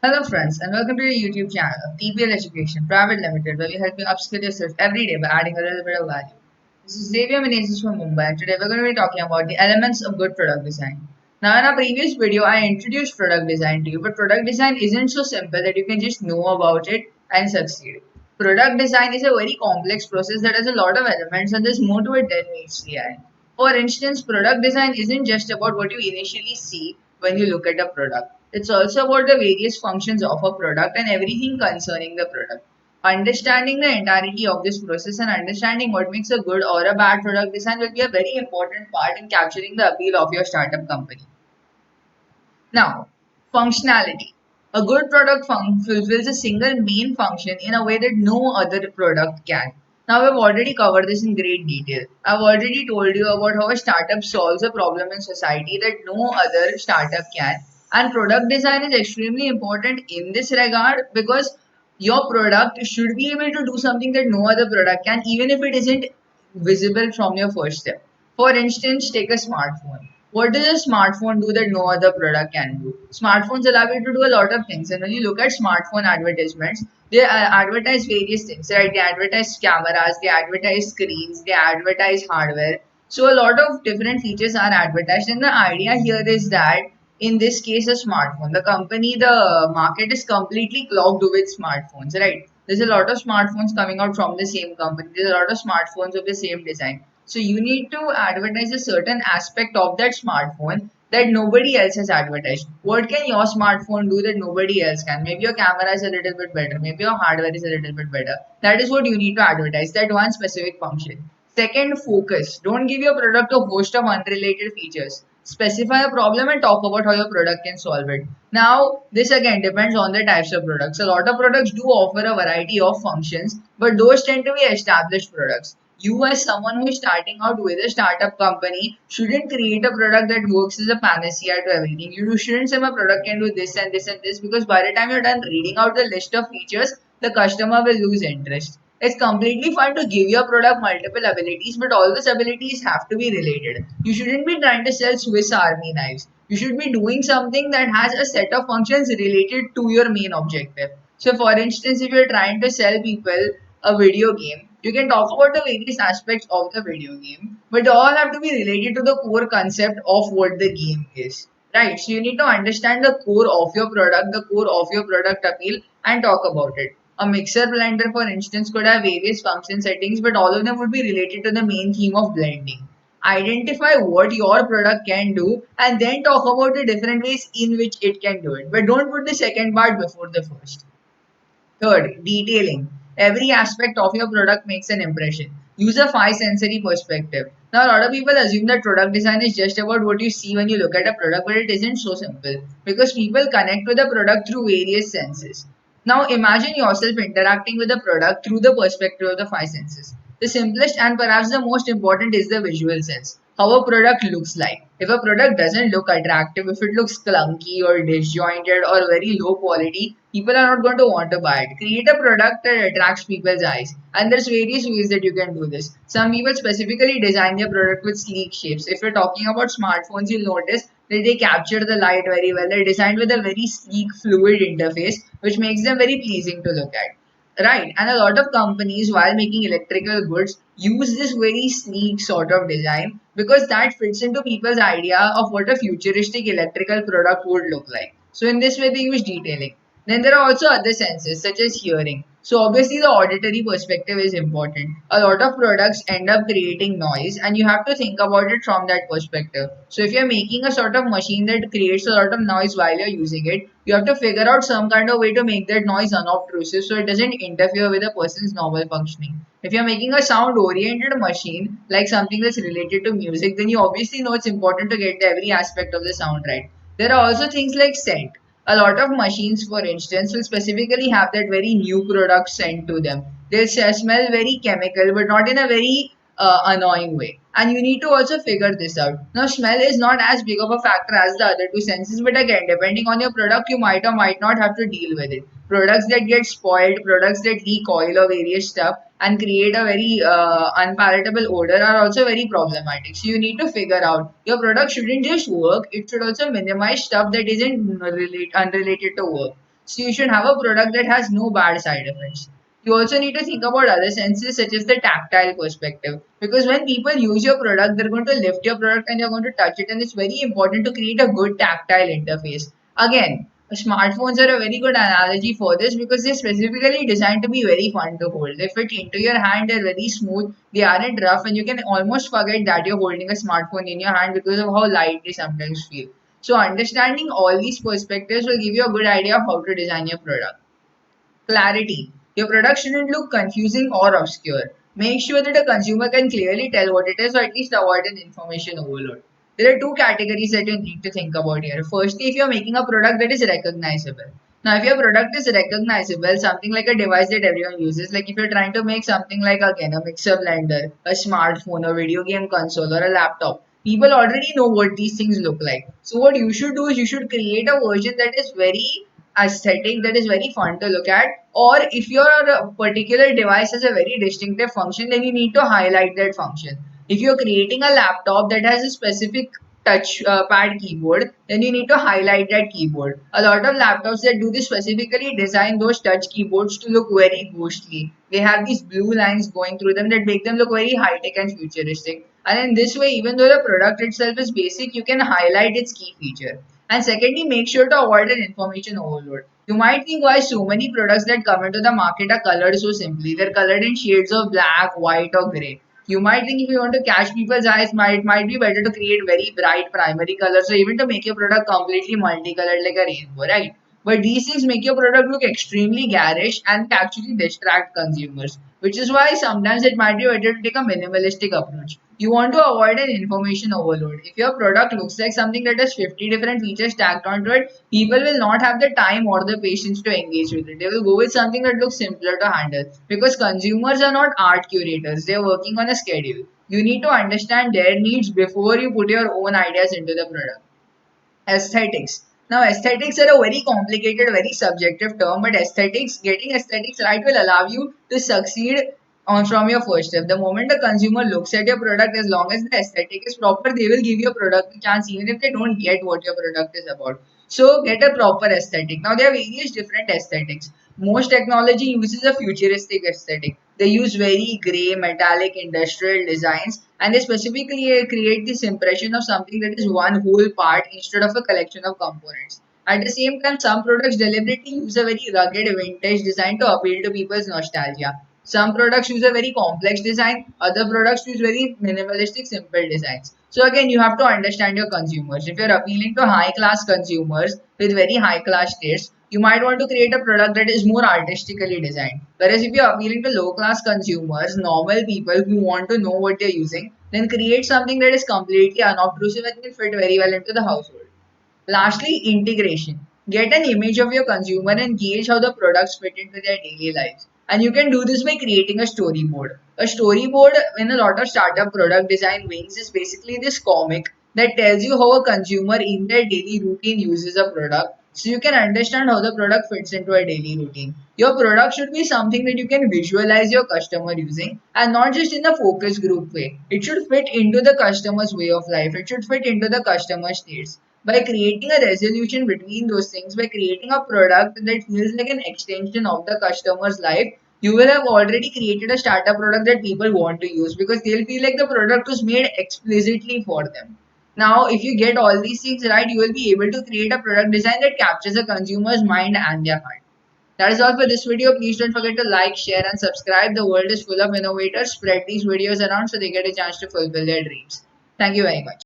Hello friends and welcome to your YouTube channel of TBL Education Private Limited, where we help you upskill yourself every day by adding a little bit of value. This is Xavier Menezes from Mumbai, and today we're going to be talking about the elements of good product design. Now in our previous video I introduced product design to you, but product design isn't so simple that you can just know about it and succeed. Product design is a very complex process that has a lot of elements and there's more to it than meets the eye. For instance, product design isn't just about what you initially see when you look at a product. It's also about the various functions of a product and everything concerning the product. Understanding the entirety of this process and understanding what makes a good or a bad product design will be a very important part in capturing the appeal of your startup company. Now, functionality. A good product fulfills a single main function in a way that no other product can. Now, we've already covered this in great detail. I've already told you about how a startup solves a problem in society that no other startup can. And product design is extremely important in this regard because your product should be able to do something that no other product can, even if it isn't visible from your first step. For instance, take a smartphone. What does a smartphone do that no other product can do? Smartphones allow you to do a lot of things, and when you look at smartphone advertisements, they advertise various things, right? They advertise cameras, they advertise screens, they advertise hardware. So a lot of different features are advertised, and the idea here is that in this case, a smartphone, the market is completely clogged with smartphones, right? There's a lot of smartphones coming out from the same company. There's a lot of smartphones of the same design. So you need to advertise a certain aspect of that smartphone that nobody else has advertised. What can your smartphone do that nobody else can? Maybe your camera is a little bit better. Maybe your hardware is a little bit better. That is what you need to advertise, that one specific function. Second, focus. Don't give your product a host of unrelated features. Specify a problem and talk about how your product can solve it. Now, this again depends on the types of products. A lot of products do offer a variety of functions, but those tend to be established products. You, as someone who is starting out with a startup company, shouldn't create a product that works as a panacea to everything. You shouldn't say my product can do this and this and this, because by the time you're done reading out the list of features, the customer will lose interest. It's completely fine to give your product multiple abilities, but all those abilities have to be related. You shouldn't be trying to sell Swiss Army knives. You should be doing something that has a set of functions related to your main objective. So, for instance, if you're trying to sell people a video game, you can talk about the various aspects of the video game, but they all have to be related to the core concept of what the game is. Right? So, you need to understand the core of your product, the core of your product appeal, and talk about it. A mixer blender, for instance, could have various function settings, but all of them would be related to the main theme of blending. Identify what your product can do and then talk about the different ways in which it can do it. But don't put the second part before the first. Third, detailing. Every aspect of your product makes an impression. Use a five sensory perspective. Now, a lot of people assume that product design is just about what you see when you look at a product, but it isn't so simple because people connect with the product through various senses. Now, imagine yourself interacting with the product through the perspective of the five senses. The simplest and perhaps the most important is the visual sense. How a product looks like. If a product doesn't look attractive, if it looks clunky or disjointed or very low quality, people are not going to want to buy it. Create a product that attracts people's eyes. And there's various ways that you can do this. Some people specifically design their product with sleek shapes. If you're talking about smartphones, you'll notice that they capture the light very well. They're designed with a very sleek, fluid interface, which makes them very pleasing to look at. Right, and a lot of companies, while making electrical goods, use this very sleek sort of design because that fits into people's idea of what a futuristic electrical product would look like. So, in this way, they use detailing. Then there are also other senses such as hearing. So, obviously, the auditory perspective is important. A lot of products end up creating noise, and you have to think about it from that perspective. So, if you're making a sort of machine that creates a lot of noise while you're using it, you have to figure out some kind of way to make that noise unobtrusive so it doesn't interfere with a person's normal functioning. If you're making a sound oriented machine, like something that's related to music, then you obviously know it's important to get every aspect of the sound right. There are also things like scent. A lot of machines, for instance, will specifically have that very new product scent to them. They'll smell very chemical, but not in a very annoying way. And you need to also figure this out. Now, smell is not as big of a factor as the other two senses, but again, depending on your product, you might or might not have to deal with it. Products that get spoiled, products that leak oil or various stuff and create a very unpalatable odor are also very problematic. So, you need to figure out your product shouldn't just work, it should also minimize stuff that isn't unrelated to work. So you should have a product that has no bad side effects. You also need to think about other senses such as the tactile perspective, because when people use your product, they're going to lift your product and they're going to touch it, and it's very important to create a good tactile interface. Again, smartphones are a very good analogy for this because they're specifically designed to be very fun to hold. They fit into your hand, they're very smooth, they aren't rough, and you can almost forget that you're holding a smartphone in your hand because of how light they sometimes feel. So understanding all these perspectives will give you a good idea of how to design your product. Clarity. Your product shouldn't look confusing or obscure. Make sure that a consumer can clearly tell what it is or at least avoid an information overload. There are two categories that you need to think about here. Firstly, if you're making a product that is recognizable. Now, if your product is recognizable, something like a device that everyone uses, like if you're trying to make something like again a mixer blender, a smartphone, a video game console, or a laptop, people already know what these things look like. So, what you should do is you should create a version that is very aesthetic, that is very fun to look at, or if your particular device has a very distinctive function, then you need to highlight that function. If you're creating a laptop that has a specific touch pad keyboard, then you need to highlight that keyboard. A lot of laptops that do this specifically design those touch keyboards to look very ghostly. They have these blue lines going through them that make them look very high tech and futuristic, and in this way, even though the product itself is basic, you can highlight its key feature. And secondly, make sure to avoid an information overload. You might think why so many products that come into the market are colored so simply. They're colored in shades of black, white, or grey. You might think if you want to catch people's eyes, might be better to create very bright primary colors or even to make your product completely multicolored like a rainbow, right? But these things make your product look extremely garish and actually distract consumers, which is why sometimes it might be better to take a minimalistic approach. You want to avoid an information overload. If your product looks like something that has 50 different features stacked onto it, people will not have the time or the patience to engage with it. They will go with something that looks simpler to handle because consumers are not art curators, they are working on a schedule. You need to understand their needs before you put your own ideas into the product. Aesthetics. Now, aesthetics are a very complicated, very subjective term, but getting aesthetics right will allow you to succeed on from your first step. The moment the consumer looks at your product, as long as the aesthetic is proper, they will give your product a chance, even if they don't get what your product is about. So, get a proper aesthetic. Now, there are various different aesthetics. Most technology uses a futuristic aesthetic. They use very grey, metallic, industrial designs, and they specifically create this impression of something that is one whole part instead of a collection of components. At the same time, some products deliberately use a very rugged vintage design to appeal to people's nostalgia. Some products use a very complex design, other products use very minimalistic, simple designs. So again, you have to understand your consumers. If you're appealing to high class consumers with very high class tastes, you might want to create a product that is more artistically designed. Whereas if you're appealing to low class consumers, normal people who want to know what they're using, then create something that is completely unobtrusive and can fit very well into the household. Lastly, integration. Get an image of your consumer and gauge how the products fit into their daily lives. And you can do this by creating a storyboard. A storyboard in a lot of startup product design wings is basically this comic that tells you how a consumer in their daily routine uses a product so you can understand how the product fits into a daily routine. Your product should be something that you can visualize your customer using and not just in a focus group way. It should fit into the customer's way of life. It should fit into the customer's needs. By creating a resolution between those things, by creating a product that feels like an extension of the customer's life, you will have already created a startup product that people want to use because they'll feel like the product was made explicitly for them. Now, if you get all these things right, you will be able to create a product design that captures a consumer's mind and their heart. That is all for this video. Please don't forget to like, share, and subscribe. The world is full of innovators. Spread these videos around so they get a chance to fulfill their dreams. Thank you very much.